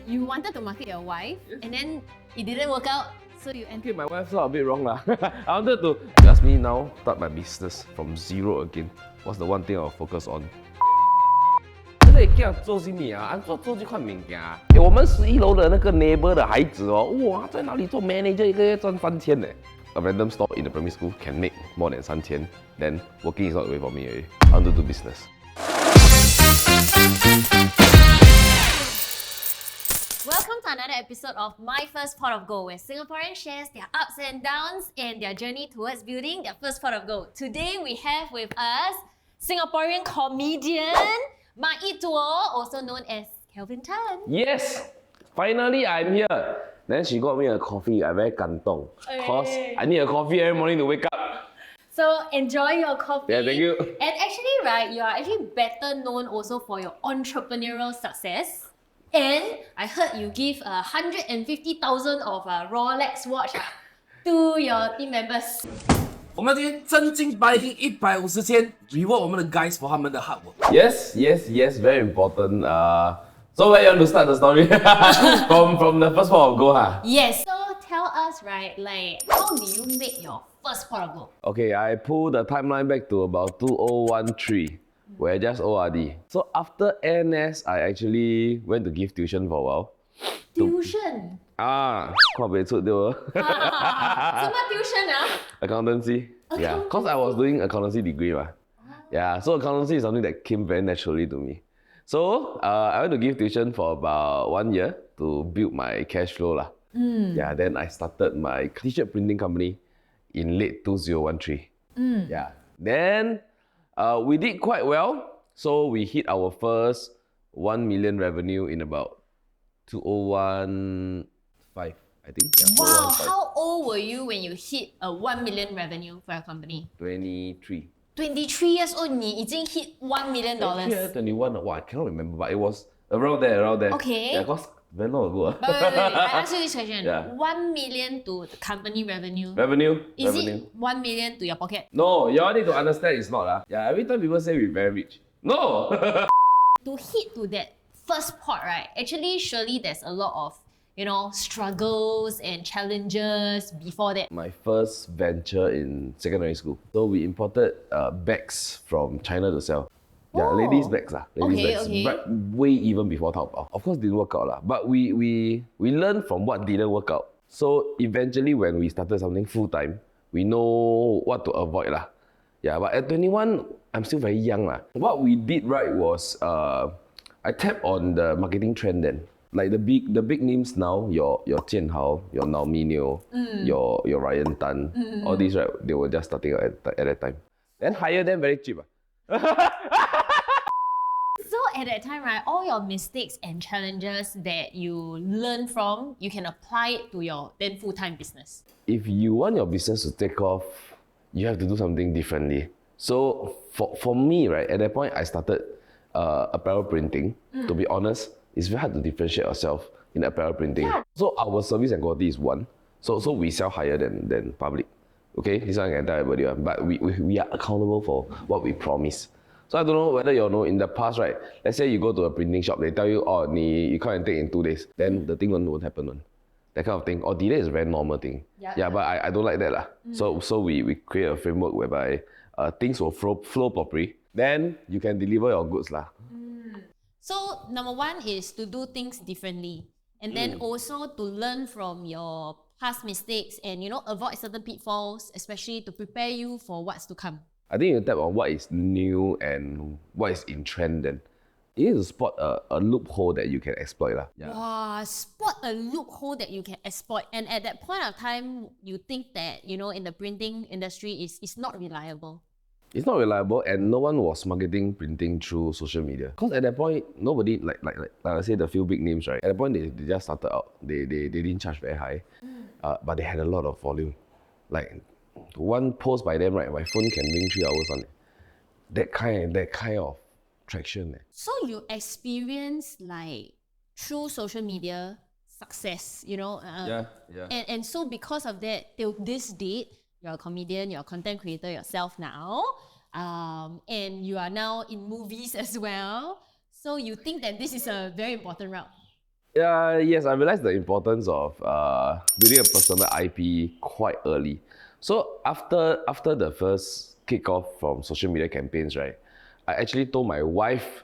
You wanted to market your wife, and then it didn't work out, so you Okay, my wife thought a bit wrong lah. I wanted to ask me now start my business from zero again. What's the one thing I'll focus on? 这里做生意啊，做这块物件啊。我们11楼的那个 neighbor 的孩子哦，哇，在哪里做 manager 一个月赚3000呢？ A random store in the primary school can make more than 3000. Then working is not the way for me already. I want to do business. Welcome to another episode of My First Pot of Gold, where Singaporeans share their ups and downs and their journey towards building their first pot of gold. Today we have with us Singaporean comedian Mayiduo, also known as Kelvin Tan. Yes, finally I'm here. Then she got me a coffee. I'm very 感动 because I need a coffee every morning to wake up. So enjoy your coffee. Yeah, thank you. And actually, right, you are actually better known also for your entrepreneurial success. And I heard you give 150,000 of a Rolex watch to your team members. 我们今天真金白银150千 reward 我们的 guys for 他们的 hard work. Yes, very important. So where you want to start the story? from the first pot of gold, huh? Yes. So tell us, right, like how did you make your first pot of gold? Okay, I pulled the timeline back to about 2013, where I just ORD. So after NS, I actually went to give tuition for a while. Tuition? 靠北出对不？什么 tuition 啊？ Accountancy. Yeah, because I was doing accountancy degree. Yeah, so accountancy is something that came very naturally to me. So I went to give tuition for about 1 year to build my cash flow. Yeah, then I started my t-shirt printing company in late 2013. Yeah, then we did quite well. So we hit our first 1 million revenue in about 2015, I think. Yeah, Wow, 2015. how old were you when you hit a 1 million revenue for your company? 23. 23 years old, 你已经 hit $1 million. 21. Wow, I cannot remember, but it was around there. Okay. Yeah, because very long ago. Wait. I ask you this question. Yeah. 1 million to the company revenue. Is Revenue. it 1 million to your pocket? No, you all need to understand it's not. Yeah, every time people say we're very rich. No! To hit to that first pot, right? Actually, surely there's a lot of, struggles and challenges before that. My first venture in secondary school. So we imported bags from China to sell. Yeah, Oh. ladies' bags. Ladies' bags. Okay. But way even before Taobao. Of course, didn't work out. But we learned from what didn't work out. So eventually, when we started something full-time, we know what to avoid. Yeah, but at 21, I'm still very young. What we did right was I tapped on the marketing trend then. Like the big names now, your Jian Hao, your Naomi Neo, your Ryan Tan, all these, right, they were just starting out at that time. Then hire them very cheap. So at that time, right, all your mistakes and challenges that you learn from, you can apply it to your then full-time business. If you want your business to take off, you have to do something differently. So for me, right, at that point, I started apparel printing. To be honest, it's very hard to differentiate yourself in apparel printing. Yeah. So our service and quality is one. So we sell higher than public. Okay, this one I can tell everybody. But we are accountable for what we promise. So I don't know whether you know in the past, right? Let's say you go to a printing shop, they tell you, you come and take in 2 days. Then the thing won't happen. That kind of thing. Or delay is a very normal thing. Yeah. But I don't like that. So we create a framework whereby things will flow properly. Then you can deliver your goods. So number one is to do things differently. And then also to learn from your past mistakes and, avoid certain pitfalls, especially to prepare you for what's to come. I think you tap on what is new and what is in trend then. You need to spot a loophole that you can exploit. Yeah. Wow, spot a loophole that you can exploit. And at that point of time, you think that, in the printing industry is not reliable. It's not reliable and no one was marketing printing through social media. Because at that point, nobody, like I say the few big names, right? At that point, they just started out. They didn't charge very high, but they had a lot of volume. Like one post by them, right? My phone can ring 3 hours on it. That kind of traction. So you experience through social media success, Yeah. And so because of that, till this date, you're a comedian, you're a content creator yourself now, and you are now in movies as well. So you think that this is a very important route? Yes, I realized the importance of building a personal IP quite early. So after the first kickoff from social media campaigns, right, I actually told my wife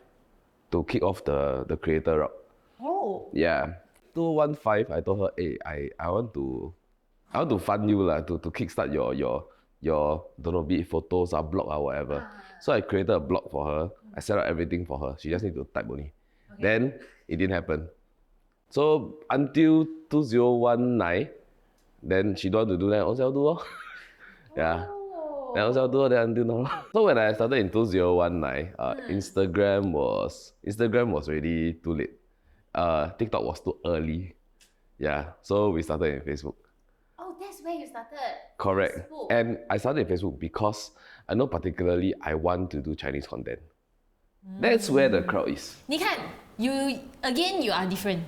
to kick off the creator route. Oh. Yeah. 2015, I told her, hey, I want to fund you lah, to kickstart your don't know, be it photos or blog or whatever. So I created a blog for her. I set up everything for her. She just need to type only. Okay. Then it didn't happen. So until 2019, then she don't want to do that. Also do lor. Yeah. Then also do that until now. So when I started in 2019, Instagram was already too late. TikTok was too early. Yeah. So we started in Facebook. Oh, that's where you started. Correct. Facebook. And I started in Facebook because I know particularly I want to do Chinese content. That's where the crowd is. 你看, you are different.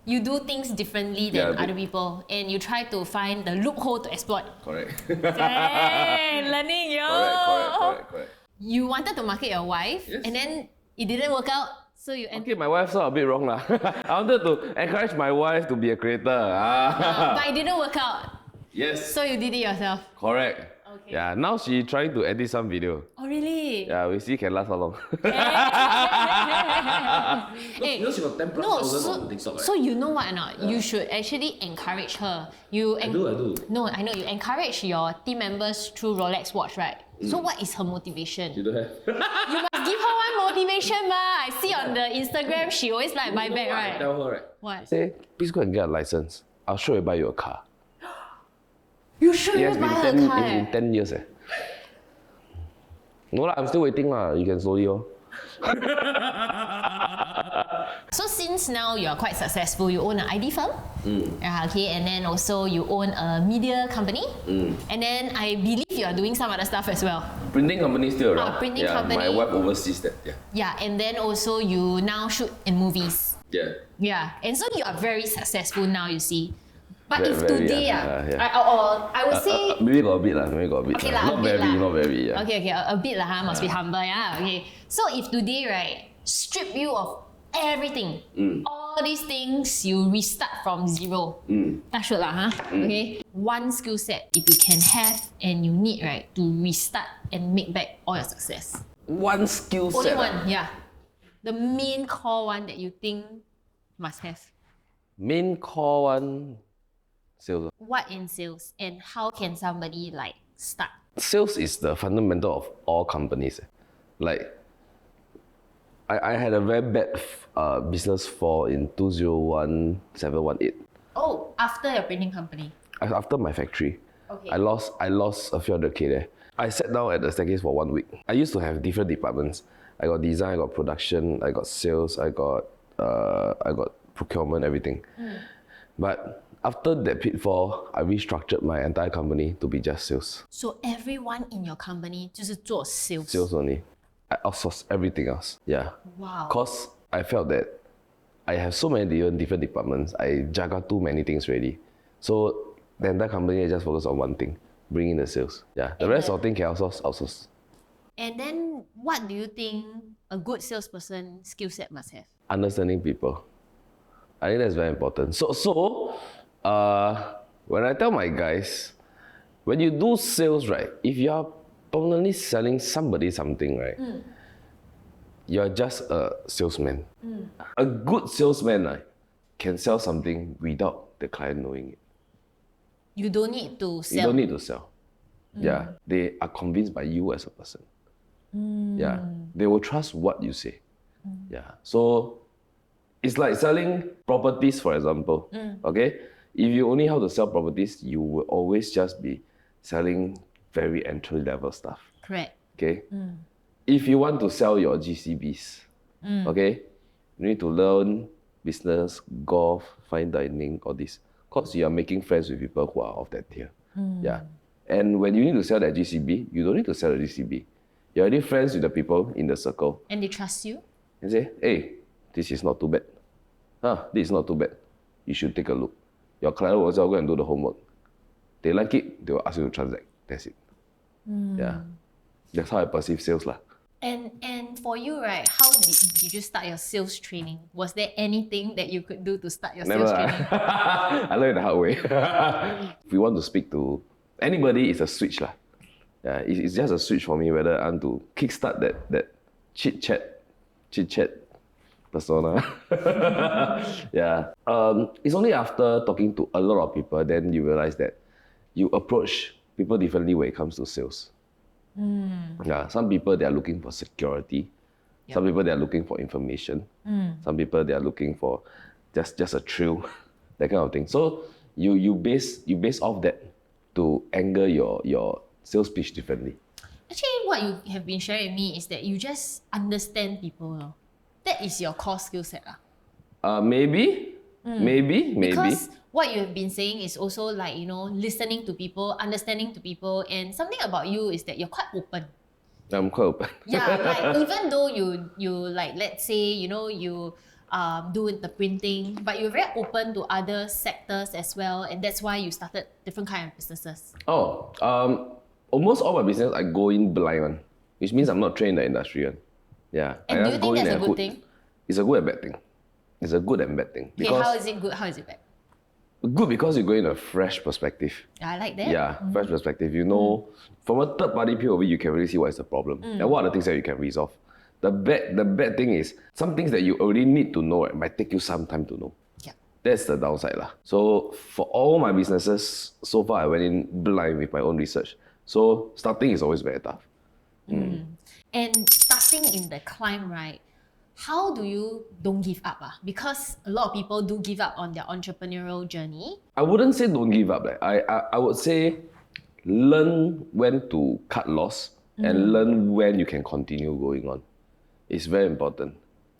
You do things differently than Yeah, other people, and you try to find the loophole to exploit. Correct. Hey, learning yo. Correct. You wanted to market your wife, Yes. and then it didn't work out, so you Okay, my wife saw a bit wrong lah. I wanted to encourage my wife to be a creator. but it didn't work out, Yes. so you did it yourself. Correct. Okay. Yeah, now she trying to edit some video. Oh really? Yeah, we see can last how long. Hey, she got 10 plus no, thousand on TikTok, right? so you know what or not? You should actually encourage her. I do. No, I know you encourage your team members through Rolex watch, right? So what is her motivation? You don't have. You must give her one motivation, ma. I see on the Instagram she always like buy back, I right? tell her, right? What? Say, please go and get a license. I'll sure buy you a car. You sure It you has buy been her car? in 10 years. No lah, I'm still waiting lah. You can slowly oh. So since now you're quite successful, you own an ID firm, okay, and then also you own a media company, and then I believe you are doing some other stuff as well. Printing company still around. Printing yeah, company. My wife oversees that. Yeah. Yeah, and then also you now shoot in movies. Yeah. Yeah, and so you are very successful now, you see. But Very, if today, yeah. I would say. Maybe got a bit lah. Okay lah, Not a bit very, lah. not very. Yeah. Okay, a bit lah, must be humble, yeah. Okay, so if today, right, strip you of everything, all these things, you restart from zero. Touch wood lah, okay. One skill set if you can have and you need, right, to restart and make back all your success. One skill Only set. one, yeah. The main core one that you think must have. Main core one. Sales. What in sales and how can somebody like start? Sales is the fundamental of all companies. Like, I had a very bad business fall in 2017-18. Oh, after your printing company. After my factory, Okay. I lost a few hundred K there. I sat down at the staircase for 1 week. I used to have different departments. I got design, I got production, I got sales, I got procurement, everything. But after that pitfall, I restructured my entire company to be just sales. So everyone in your company 就是做 sales. Sales only. I outsourced everything else. Yeah. Wow. Cause I felt that I have so many different departments. I juggle too many things already. So the entire company I just focus on one thing, bring in the sales. Yeah. The rest of things can outsource. And then what do you think a good salesperson skill set must have? Understanding people. I think that's very important. So when I tell my guys, when you do sales, right, if you are permanently selling somebody something, right, you're just a salesman. A good salesman can sell something without the client knowing it. You don't need to sell. You don't need to sell. Yeah, they are convinced by you as a person. Yeah, they will trust what you say. Yeah, so it's like selling properties, for example. Okay, if you only know how to sell properties, you will always just be selling very entry level stuff. Correct. Okay, if you want to sell your GCBs, okay, you need to learn business, golf, fine dining, all this. Because you are making friends with people who are of that tier. Yeah. And when you need to sell that GCB, you don't need to sell the GCB. You're already friends with the people in the circle. And they trust you? And say, hey, this is not too bad. This is not too bad. You should take a look. Your client will also go and do the homework. They like it, they will ask you to transact. That's it. Yeah. That's how I perceive sales lah. And for you, right, how did you start your sales training? Was there anything that you could do to start your Never. sales training? I learned the hard way. If you want to speak to anybody, it's a switch lah. Yeah, it's just a switch for me whether I want to kickstart that chit chat persona. Yeah. It's only after talking to a lot of people then you realize that you approach people differently when it comes to sales. Yeah, some people they are looking for security. Yep. Some people they are looking for information. Some people they are looking for just a thrill, that kind of thing. So you base off that to angle your sales pitch differently. Actually, what you have been sharing with me is that you just understand people. No? That is your core skill set. Maybe. Because what you have been saying is also like, listening to people, understanding to people, and something about you is that you're quite open. I'm quite open. Yeah, like even though you like, let's say, you do the printing, but you're very open to other sectors as well, and that's why you started different kind of businesses. Almost all my business I go in blind one, which means I'm not trained in the industry one. Yeah. And do you think that's a good thing? It's a good and bad thing. It's a good and bad thing. Okay, how is it good? How is it bad? Good because you go in a fresh perspective. I like that. Yeah, fresh perspective. You know, from a third party POV, you can really see what is the problem and what are the things that you can resolve. The bad thing is some things that you already need to know, it might take you some time to know. Yeah. That's the downside lah. So for all my businesses, so far I went in blind with my own research. So starting is always very tough. And starting in the climb, right? How do you don't give up? Because a lot of people do give up on their entrepreneurial journey. I wouldn't say don't give up. I would say learn when to cut loss and learn when you can continue going on. It's very important.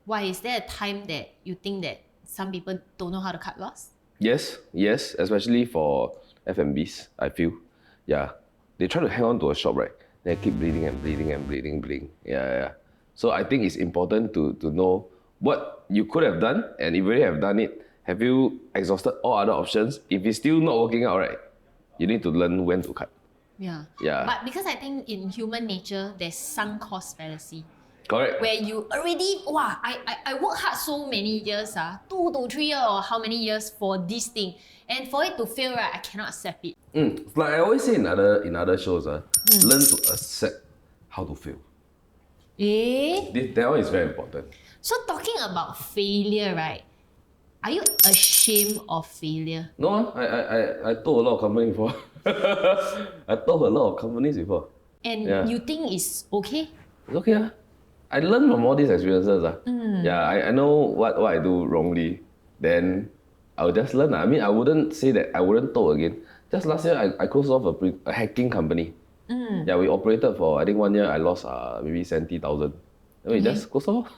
Why? Is there a time that you think that some people don't know how to cut loss? Yes, especially for F&Bs, I feel. Yeah. They try to hang on to a shop, right? They keep bleeding. Yeah. So I think it's important to know what you could have done, and if you already have done it, have you exhausted all other options? If it's still not working out, right, you need to learn when to cut. Yeah. But because I think in human nature, there's sunk cost fallacy. Correct. Where you already, I work hard so many years, 2 to 3 years or how many years for this thing. And for it to fail, right, I cannot accept it. Like I always say in other shows, learn to accept how to fail. That one is very important. So talking about failure, right? Are you ashamed of failure? No, I told a lot of companies before. I told a lot of companies before. And you think it's okay? It's okay. I learned from all these experiences. Yeah, I know what I do wrongly. Then I'll just learn. I mean, I wouldn't say that I wouldn't told again. Just last year, I closed off a hacking company. Yeah, we operated for, I think 1 year, I lost maybe 70,000. Then we just closed off.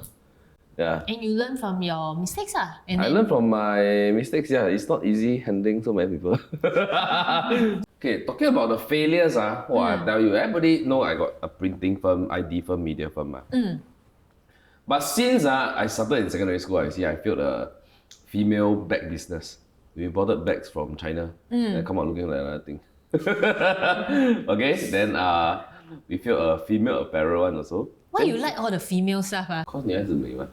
Yeah. And you learn from your mistakes, I learned from my mistakes. Yeah, it's not easy handling so many people. Okay, talking about the failures, I tell you, everybody know I got a printing firm, ID firm, media firm. But since I started in secondary school, I built a female bag business. We imported bags from China and come out looking like another thing. Okay, then we built a female apparel one also. Why you like all the female stuff? Cause 女孩子美嘛.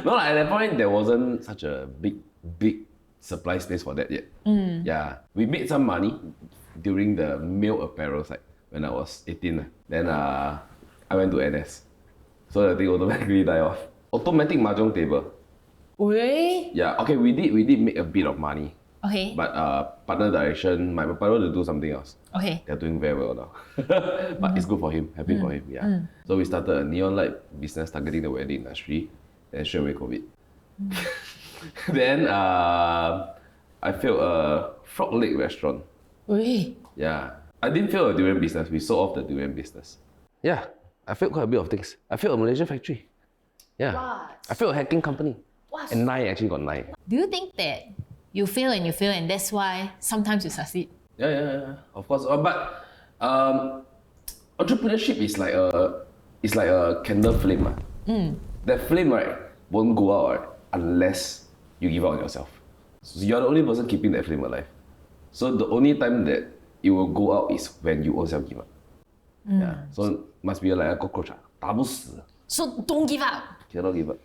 No, at that point there wasn't such a big supply space for that yet. Yeah, we made some money during the male apparel side when I was 18. Then I went to NS, so the thing automatically died off. Automatic mahjong table. Really? Yeah. Okay, we did make a bit of money. Okay. But partner direction, my partner to do something else. Okay. They're doing very well now. But it's good for him, happy for him, yeah. So we started a neon light business targeting the wedding industry, then straight away COVID. Then I failed a frog leg restaurant. Really? Yeah. I didn't fail a durian business, we sold off the durian business. Yeah, I failed quite a bit of things. I failed a Malaysian factory. Yeah. What? I failed a hacking company. What? And 9 actually got 9. Do you think that you fail and that's why sometimes you succeed? Yeah, of course. But entrepreneurship is like a candle flame. That flame, right, won't go out, right, unless you give up on yourself. So you're the only person keeping that flame alive. So the only time that it will go out is when you also give up. Yeah, so must be like a cockroach. 打不死 So don't give up. cannot give up.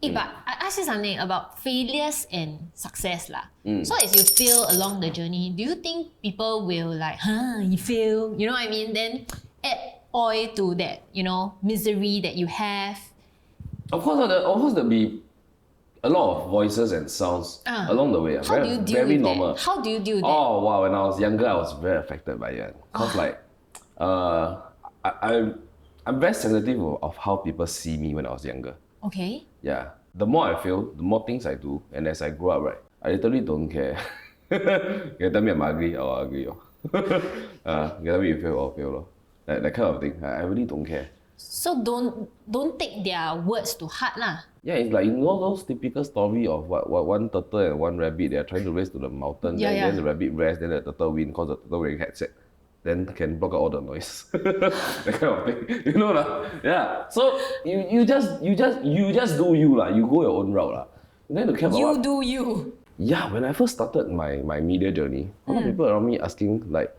But I ask you something about failures and success lah. So as you fail along the journey, do you think people will like, you fail? You know what I mean? Then add oil to that, misery that you have. Of course, there'll be a lot of voices and sounds along the way. How do you deal very with normal. that? How do you deal with that? Oh wow, when I was younger, I was very affected by it. Cause like, I'm very sensitive of how people see me when I was younger. Okay. Yeah. The more I fail, the more things I do, and as I grow up, right, I literally don't care. You tell me I'm ugly, I'll ugly. You tell me you fail, I'll fail. That kind of thing. I really don't care. So don't take their words to heart lah. Yeah, it's like those typical story of what one turtle and one rabbit, they are trying to race to the mountain, then the rabbit rests, then the turtle wins because the turtle wearing headset. Then can block out all the noise. That kind of thing. You know lah. Yeah. So you just do you lah. You go your own route lah. You don't have to care about You what. do you. Yeah, when I first started my media journey, a lot of people around me asking like,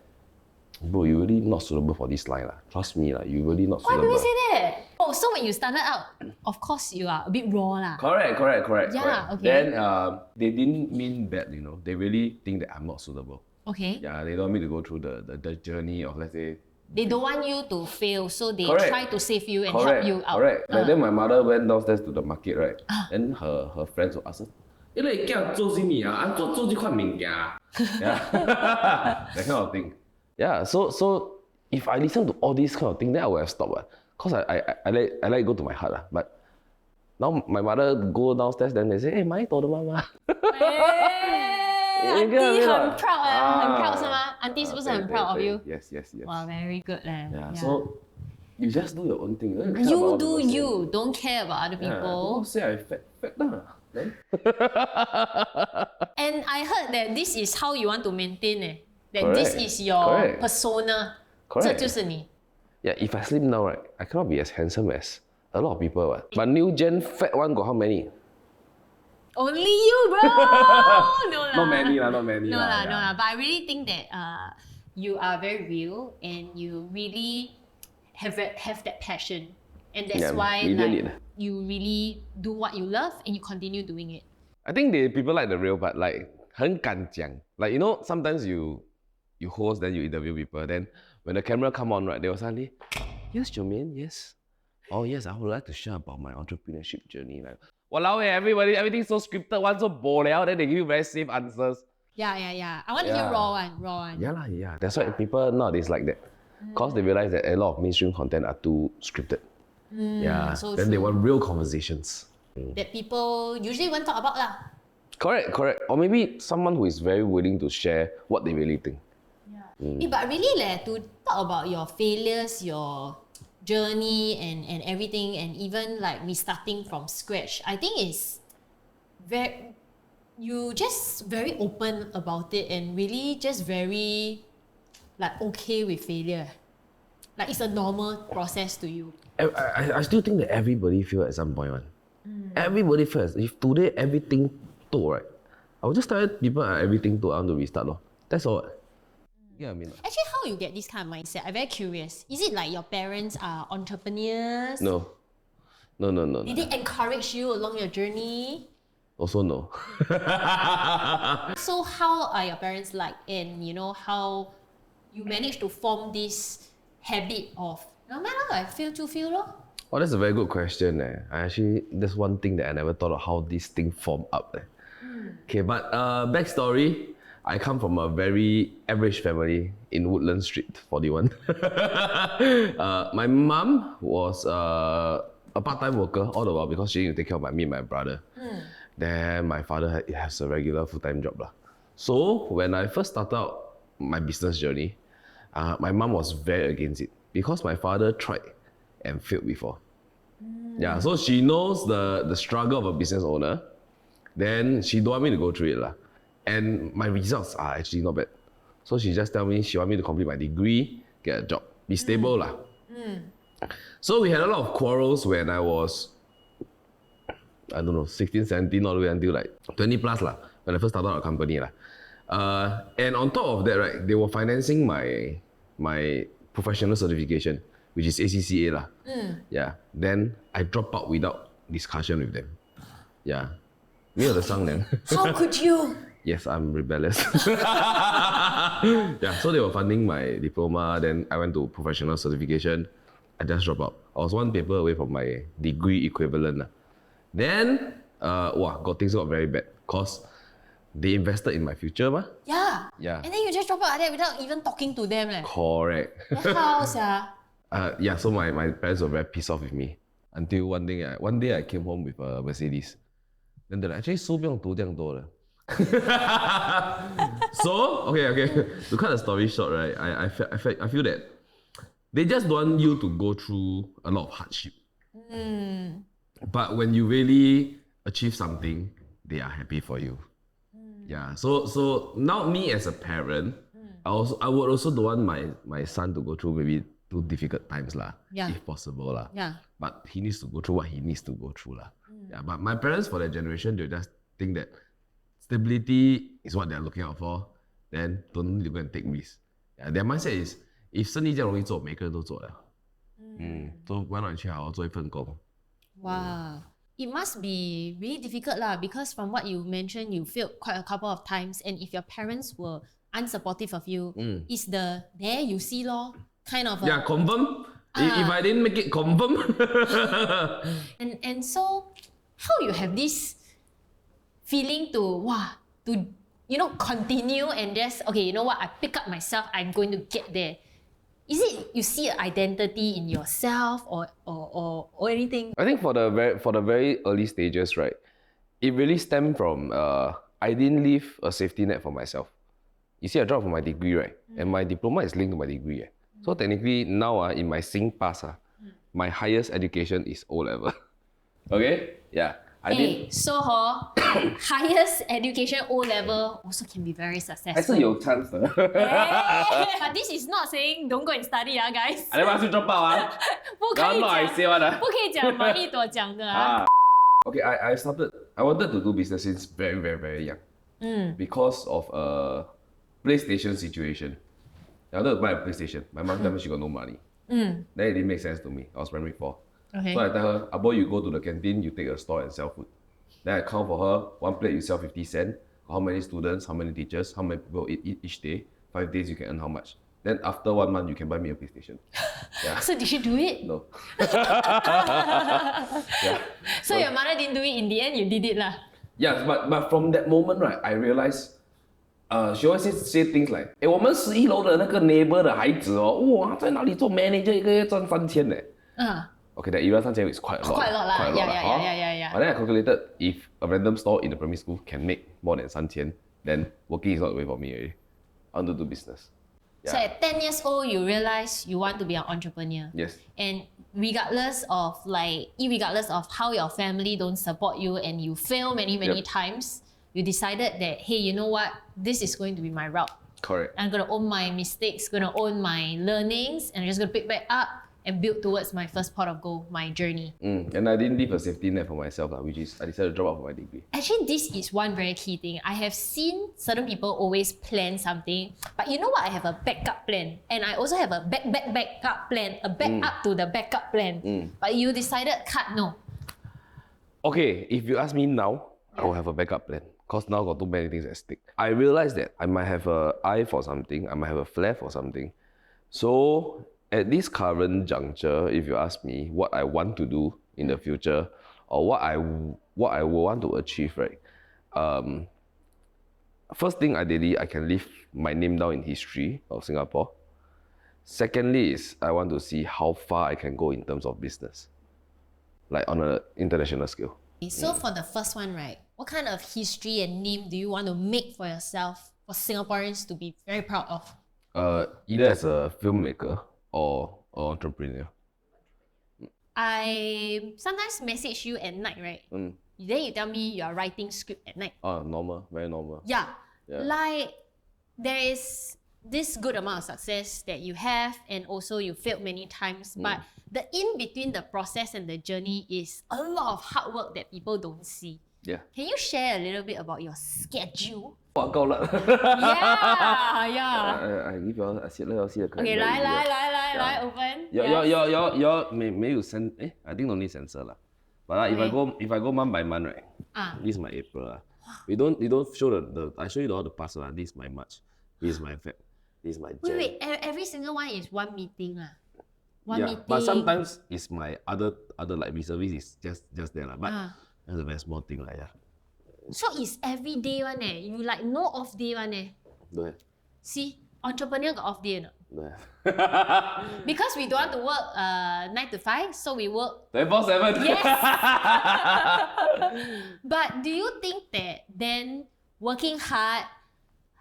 bro, you really not suitable for this line lah. Trust me lah, you really not Why suitable. people say that? Oh, so when you started out, of course you are a bit raw lah. Correct. Yeah, okay. Then they didn't mean bad, They really think that I'm not suitable. Okay. Yeah, they don't want me to go through the journey of, let's say, They don't want you to fail, so they Correct. try to save you and help you out. Correct. Like then my mother went downstairs to the market, right? And her friends will ask her, "你驚做什麼啊？安做呢款物件啊?" Yeah, that kind of thing. Yeah, so if I listen to all these kind of things, then I would have stopped. Cause I like go to my heart. But now my mother go downstairs, then they say, "Hey, 买朵的妈妈." Auntie 很 proud 很 proud 是吗 ？Auntie 是不是很 proud of you? Yes. Wow, very good Yeah, so you just do your own thing. You do you, don't care about other people. People say I fat lah. Then And I heard that this is how you want to maintain that Correct. this is your Correct. persona. Correct. 这就是你。 yeah, if I slim down, right, I cannot be as handsome as a lot of people. What? But new gen fat one got how many? Only you, bro. No lah. Not many lah. No lah. But I really think that you are very real and you really have that passion, and that's why you really do what you love and you continue doing it. I think people like the real, but like 很敢讲. Like sometimes you host, then you interview people, then when the camera come on, right, they will suddenly, "Yes, Germaine, yes. Oh yes, I would like to share about my entrepreneurship journey." Like, walao everything's so scripted, one so bo liao, then they give you very safe answers. Yeah. I want to hear raw one. Yeah. That's why people nowadays like that. Cause they realize that a lot of mainstream content are too scripted. So then true. they want real conversations. That people usually won't talk about lah. Correct. Or maybe someone who is very willing to share what they really think. But really to talk about your failures, your journey and everything, and even like restarting from scratch, I think it's you just very open about it and really just very like okay with failure. Like it's a normal process to you. I still think that everybody fail at some point. Everybody fails. If today everything told, right, I will just tell people everything told, I want to restart. That's all. Yeah, I mean. Actually, how you get this kind of mindset? I'm very curious. Is it like your parents are entrepreneurs? No. Did they encourage you along your journey? Also no. So how are your parents like, and how you manage to form this habit of no matter I feel to feel lor? Oh, that's a very good question. That's one thing that I never thought of how this thing formed up. Okay, but backstory. I come from a very average family in Woodland Street 41. My mom was a part-time worker all the while because she needed to take care of me and my brother. Then my father has a regular full-time job. So when I first started out my business journey, my mom was very against it because my father tried and failed before. Yeah, so she knows the struggle of a business owner. Then she don't want me to go through it. And my results are actually not bad. So she just tell me she want me to complete my degree, get a job, be stable . So we had a lot of quarrels when I was, 16, 17, all the way until like 20 plus when I first started our company . And on top of that, right, they were financing my professional certification. which is ACCA lah. Yeah. Then I drop out without discussion with them. Yeah. 没有得商量. How could you? Yes, I'm rebellious. Yeah, so they were funding my diploma, then I went to professional certification. I just dropped out. I was one paper away from my degree equivalent. Then, things got very bad because they invested in my future. Yeah. Yeah. And then you just drop out like that without even talking to them. Correct. How, sia? Yeah, so my parents were very pissed off with me. Until one day I came home with a Mercedes. Then they're like, actually, 书不用读这样多了. So, okay. To cut the story short, right, I feel that they just don't want you to go through a lot of hardship. But when you really achieve something, they are happy for you. Yeah. So now me as a parent, I would also don't want my son to go through maybe too difficult times lah, if possible lah. Yeah. But he needs to go through what he needs to go through lah. Yeah. But my parents for their generation, they just think that stability is what they're looking out for. Then don't need to go and take risks. Yeah, their mindset is if 生意这样容易做，每个人都做了。So why not 去好好做一份工？ Wow. It must be really difficult lah, because from what you mentioned, you failed quite a couple of times, and if your parents were unsupportive of you, it's the there you see lor kind of. Yeah, confirm. If I didn't make it, confirm. And so, how you have this feeling to continue and just okay, you know what? I pick up myself. I'm going to get there. Is it you see an identity in yourself or anything? I think for the very early stages, right, it really stemmed from I didn't leave a safety net for myself. You see, I dropped from my degree, right, and my diploma is linked to my degree. So technically now in my Sing pass, my highest education is O level. Okay, yeah. So highest education O level also can be very successful. 还是有 chance 的。But this is not saying don't go and study guys. I never ask you drop out 不可以 not I 讲 say one 不可以讲Mayiduo讲的Okay, I wanted to do business since very, very, very young. Because of a PlayStation situation. I wanted to buy a PlayStation. My mom told me she got no money. Then it didn't make sense to me. I was primary 4. Okay. So I tell her, Abo, you go to the canteen, you take a store and sell food. Then I count for her, one plate you sell 50 cents, how many students, how many teachers, how many people eat each day, 5 days you can earn how much. Then after 1 month, you can buy me a PlayStation. Yeah. So did she do it? No. So your mother didn't do it, in the end you did it lah. Yeah, but from that moment, right, I realized she always say things like, 我们11楼的那个 neighbor 的孩子哦，哇，他在哪里做 manager 一个月赚3000呢？ Okay, that era 3000 is quite a lot. Quite a lot lah. Yeah. But then I calculated if a random store in the primary school can make more than 3000, then working is not the way for me already. I want to do business. Yeah. So at 10 years old, you realize you want to be an entrepreneur. Yes. And regardless of how your family don't support you and you fail many times, you decided that, hey, you know what? This is going to be my route. Correct. I'm going to own my mistakes, going to own my learnings, and I'm just going to pick back up and build towards my first pot of gold, my journey. And I didn't leave a safety net for myself, which is I decided to drop out for my degree. Actually, this is one very key thing. I have seen certain people always plan something, but you know what? I have a backup plan, and I also have a backup plan, a backup to the backup plan. But you decided cut no. Okay, if you ask me now, I will have a backup plan. Because now got too many things at stake. I realized that I might have an eye for something, I might have a flair for something. So at this current juncture, if you ask me what I want to do in the future or what I will want to achieve, right? First thing ideally, I can leave my name down in history of Singapore. Secondly is I want to see how far I can go in terms of business, like on an international scale. So for the first one, right? What kind of history and name do you want to make for yourself, for Singaporeans to be very proud of? Either as a filmmaker or entrepreneur. I sometimes message you at night, right? Then you tell me you are writing script at night. Normal, very normal. Yeah. Like there is this good amount of success that you have, and also you failed many times, but the in between the process and the journey is a lot of hard work that people don't see. Yeah. Can you share a little bit about your schedule? 哇，够了。 Yeah, yeah. I give you all, let you see the correct. Okay, very easy. 来 open. Your 没有 I think don't need censor lah. But if I Okay. go month by month, right? This is my April lah. We don't show the I show you all the past lah. This is my March. This is my Feb. This is my Jan. Wait, every single one is one meeting ah. One Yeah, meeting. but sometimes it's my other like reservice is just there lah. But that's a very small thing lah. Yeah. So it's every day one eh. You like no off day one eh. Don't have. See, entrepreneur got off day or not? Don't have. Because we don't want to work 9 to 5, so we work. 24/7. Yes. But do you think that then working hard,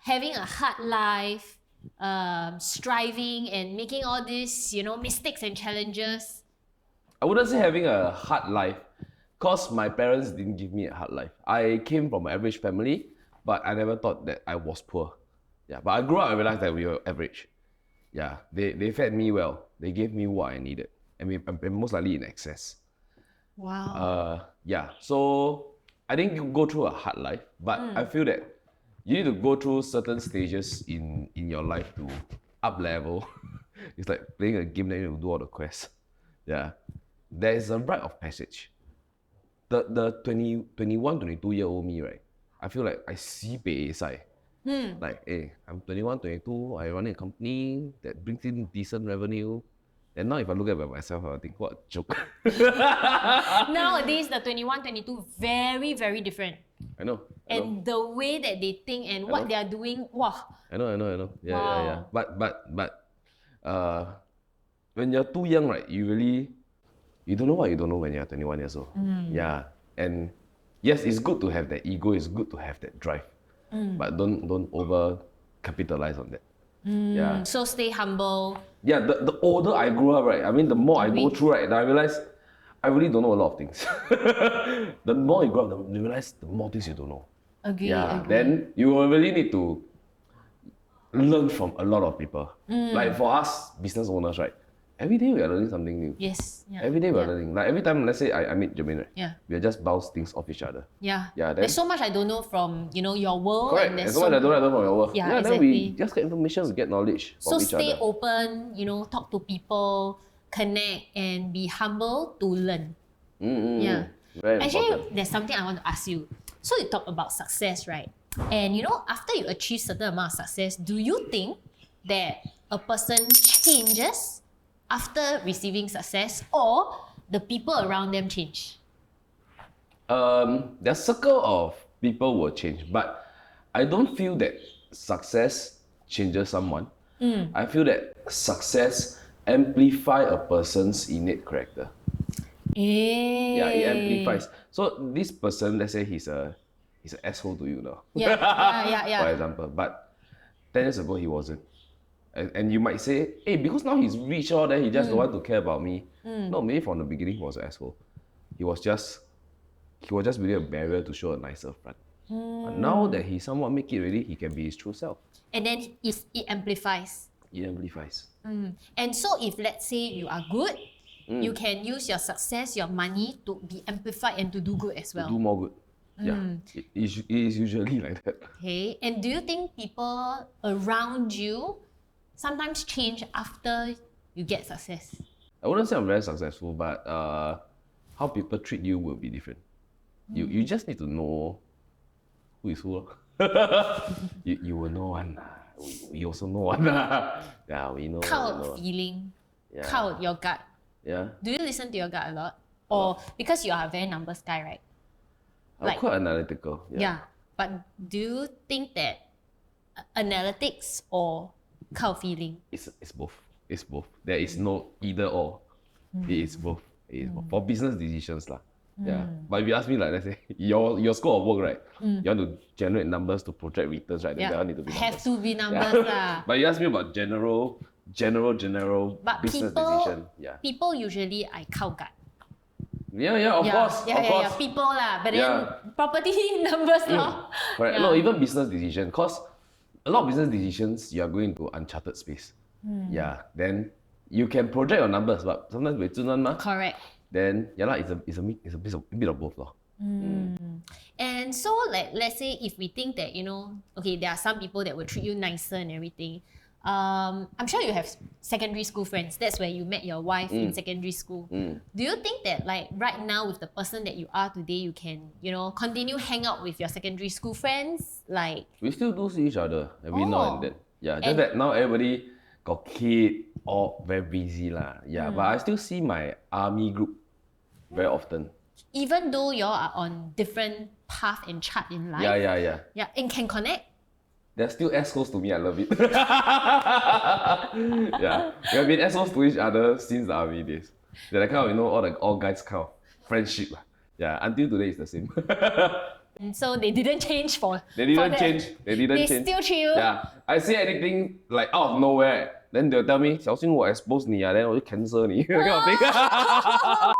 having a hard life, striving and making all these, mistakes and challenges? I wouldn't say having a hard life, cause my parents didn't give me a hard life. I came from an average family, but I never thought that I was poor. Yeah, but I grew up and realized that we were average. Yeah, they fed me well. They gave me what I needed, and most likely in excess. Wow. Yeah, so I didn't go through a hard life, but I feel that you need to go through certain stages in your life to up level. It's like playing a game that you need to do all the quests. Yeah, there is a rite of passage. The 21, 22-year-old me, right? I feel like I see side. Like, hey, I'm 21, 22, I run a company that brings in decent revenue. And now if I look at myself, I think, what a joke. Nowadays, the 21, 22, very, very different. I know. And the way that they think and what they are doing, wow. I know. Yeah, Wow. yeah. But when you're too young, right, you don't know what you don't know when you're 21 years old. Yeah. And yes, it's good to have that ego, it's good to have that drive. But don't over capitalize on that. Yeah. So stay humble. Yeah, the older I grew up, right, I mean, the more I go through, right, I realize I really don't know a lot of things. The more you grow up, you realize the more things you don't know. Agree. Then you will really need to learn from a lot of people. Like for us business owners, right? Every day we are learning something new. Yes. Yeah. Every day we are learning. Like every time, let's say I meet Germaine, right? Yeah. We just bounce things off each other. Yeah. Then, There's so much I don't know from your world. correct. And There's so much I don't know from your work. Yeah, Then we exactly. just get information, we get knowledge So from each stay other. open, talk to people, connect, and be humble to learn. Yeah. Very Actually, important. there's something I want to ask you. So you talk about success, right? And after you achieve certain amount of success, do you think that a person changes after receiving success, or the people around them change? The circle of people will change, but I don't feel that success changes someone. I feel that success amplifies a person's innate character. Yeah, it amplifies. So this person, let's say he's an asshole to you now. Yeah. For example, but 10 years ago he wasn't. And you might say, hey, because now he's rich, then he just don't want to care about me. No, maybe from the beginning he was an asshole. He was just really a barrier to show a nicer front. But now that he somewhat make it ready, he can be his true self. And then it amplifies. It amplifies. And so if let's say you are good, you can use your success, your money to be amplified and to do good as well. Do more good. Yeah, it is usually like that. Okay, and do you think people around you sometimes change after you get success? I wouldn't say I'm very successful, but how people treat you will be different. You just need to know who is who. You will know one. We also know one. Yeah, we know. Count feeling, count your gut. Yeah. Do you listen to your gut a lot? Or because you are a very numbers guy, right? I'm quite analytical. Yeah. But do you think that analytics or count feeling? It's both. It's both. There is no either or. It is both. It is both. For business decisions lah. Yeah. But if you ask me, like, let's say your scope of work, right? You want to generate numbers to project returns, right? Then that one need to be numbers. Have to be numbers lah. But you ask me about general But business decision. Yeah. people usually I count gut. Yeah, of course. Yeah, people lah. But then property numbers lah. Correct. No, even business decision. Cause a lot of business decisions you are going into uncharted space. Yeah. Then you can project your numbers, but sometimes we mah. Correct. Then it's a bit of both lah. And so, like, let's say if we think that, okay, there are some people that will treat you nicer and everything. I'm sure you have secondary school friends. That's where you met your wife in secondary school. Do you think that, like, right now with the person that you are today, you can, continue hang out with your secondary school friends? Like, We still do see each other every now and then. Yeah, just And- that now everybody got kid, all very busy lah. Yeah, but I still see my army group very often. even though y'all are on different path and chart in life, Yeah. yeah, and can connect. They're still assholes to me, I love it. Yeah, we have been assholes to each other since the army days. They're kind of, all guys kind of friendship. Yeah, until today it's the same. And so they didn't change for They for didn't that. change. They didn't They change. still treat you. Yeah, I say anything like out of nowhere, then they'll tell me, 小心我 expose 你啊, then 我就 cancel 你, that kind of thing.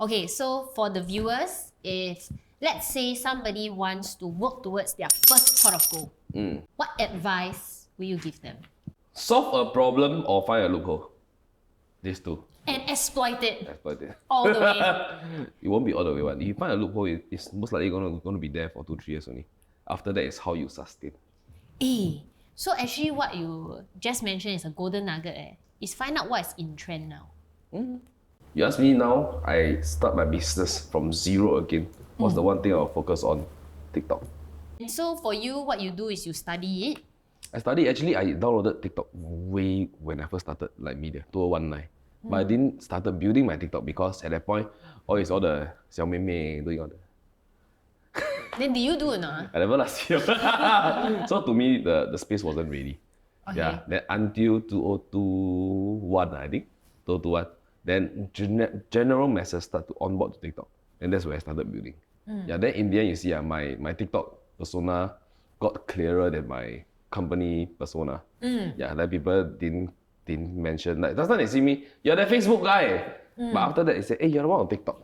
Okay, so for the viewers, if let's say somebody wants to work towards their first pot of gold, what advice will you give them? Solve a problem or find a loophole. These two. And exploit it Exploit it. all the way. It won't be all the way one. If you find a loophole, it's most likely going to be there for 2-3 years only. After that is how you sustain. So actually what you just mentioned is a golden nugget. Is find out what is in trend now. You ask me now, I start my business from zero again. What's the one thing I'll focus on? TikTok. And so for you, what you do is you study it. I downloaded TikTok way when I first started like media, 2019. But I didn't started building my TikTok because at that point, it's all the 小妹妹 doing all the. Then do you do it not? I never last year. So to me, the space wasn't ready. Okay. Yeah. Then until 2021, I think. 2021. Then general masses start to onboard to TikTok. And that's where I started building. Yeah, then in the end, you see my TikTok persona got clearer than my company persona. Yeah, like people didn't mention. Like last time they see me, you're the Facebook guy. But after that, they say, hey, you're the one on TikTok.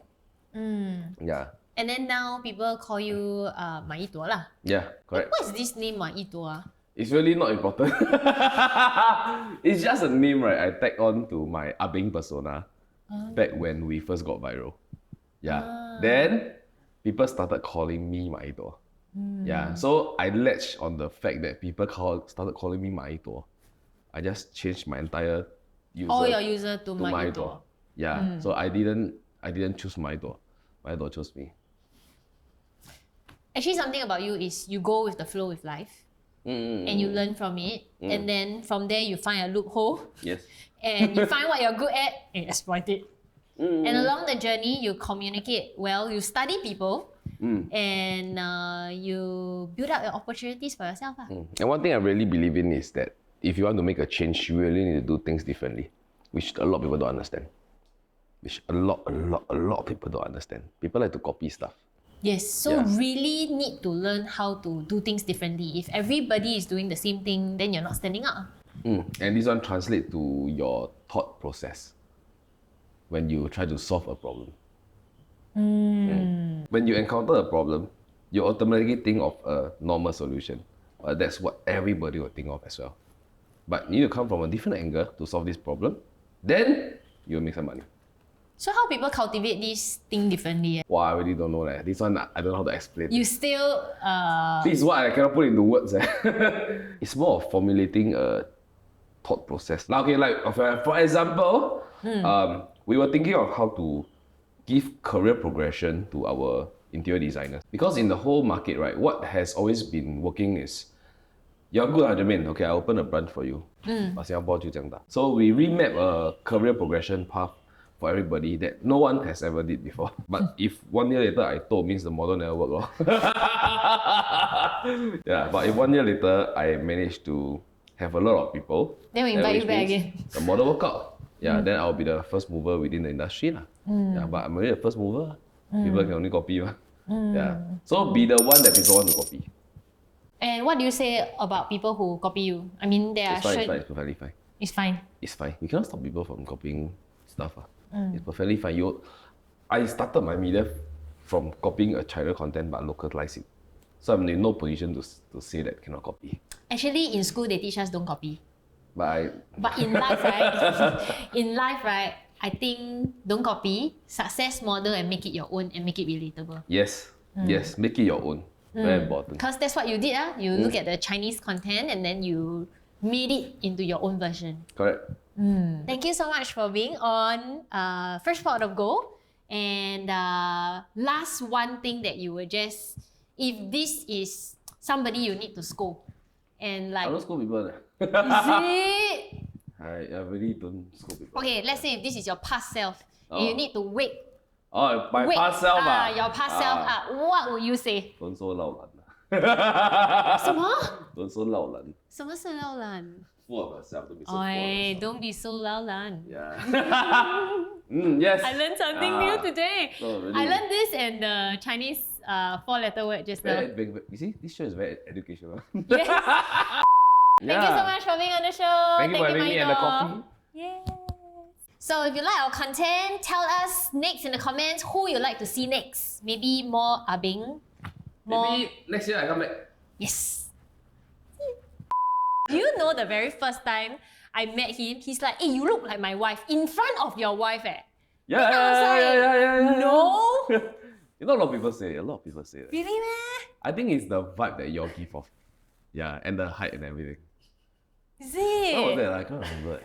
Yeah. And then now people call you Mayiduo lah. Yeah, correct. What is this name Mayiduo? It's really not important. It's just a name, right? I tagged on to my Abing persona back when we first got viral. Yeah. Then people started calling me Mayiduo. Yeah. So I latched on the fact that people started calling me Mayiduo. I just changed my entire user. All your user to Mayiduo. Mayiduo. Yeah. So I didn't choose Mayiduo. Mayiduo chose me. Actually, something about you is you go with the flow with life. And you learn from it. And then from there, you find a loophole. Yes. And you find what you're good at and exploit it. And along the journey, you communicate well, you study people, and you build up your opportunities for yourself. And one thing I really believe in is that if you want to make a change, you really need to do things differently, which a lot of people don't understand. Which a lot of people don't understand. People like to copy stuff. Yes, so really need to learn how to do things differently. If everybody is doing the same thing, then you're not standing out. And this one translates to your thought process when you try to solve a problem. When you encounter a problem, you automatically think of a normal solution. That's what everybody will think of as well. But you need to come from a different angle to solve this problem. Then you'll make some money. So how people cultivate this thing differently? Wow, I really don't know. This one, I don't know how to explain. You still... This is what I cannot put into words. It's more of formulating a thought process. Now, okay, like for example, we were thinking of how to give career progression to our interior designers. Because in the whole market, right, what has always been working is, you're good, Germaine. Okay, I open a branch for you. But Singapore 就这样大. So we remap a career progression path for everybody that no one has ever did before. But if 1 year later I told, means the model never worked. Yeah, but if 1 year later I managed to have a lot of people, Then we invite which you back means again. the model work out. Yeah, then I'll be the first mover within the industry. Yeah, but I'm already the first mover. People can only copy. Yeah. So be the one that people want to copy. And what do you say about people who copy you? I mean, there are It's fine, it's perfectly fine. It's fine. It's fine. You cannot stop people from copying stuff. It's perfectly fine. I started my media from copying a China content but localize it. So I'm in no position to say that cannot copy. Actually, in school, they teach us don't copy. But But in life, right? In life, right? I think don't copy, success model and make it your own and make it relatable. Yes, yes, make it your own. Very important. Because that's what you did. You look at the Chinese content and then you made it into your own version. Correct. Thank you so much for being on First Pot of Gold. And last one thing that you would just, if this is somebody you need to scold, and like, I don't scold people. is it? I really don't scold people. Okay, let's say if this is your past self, and you need to wake My past self your past self up, what would you say? Don't so 老懒什么？ Don't so 老懒。什么是老懒？ Full of yourself, don't be so full of Oi, yourself. don't be so 老懒。 Yeah. Yes. I learned something new today. Oh, really? I learned this and the Chinese 4-letter word just now. You see, this show is very educational. Yes. Thank you so much for being on the show. Thank you for having me and the Mayiduo. coffee. Yes. So if you like our content, tell us next in the comments who you'd like to see next. Maybe more Abing. More... Maybe next year I come back. Yes. Do you know the very first time I met him, he's like, hey, you look like my wife. In front of your wife, eh? Yeah. No? You know, a lot of people say. A lot of people say that. Really, meh? I think it's the vibe that you all give off. Yeah, and the height and everything. Is it? What was that? I can't remember.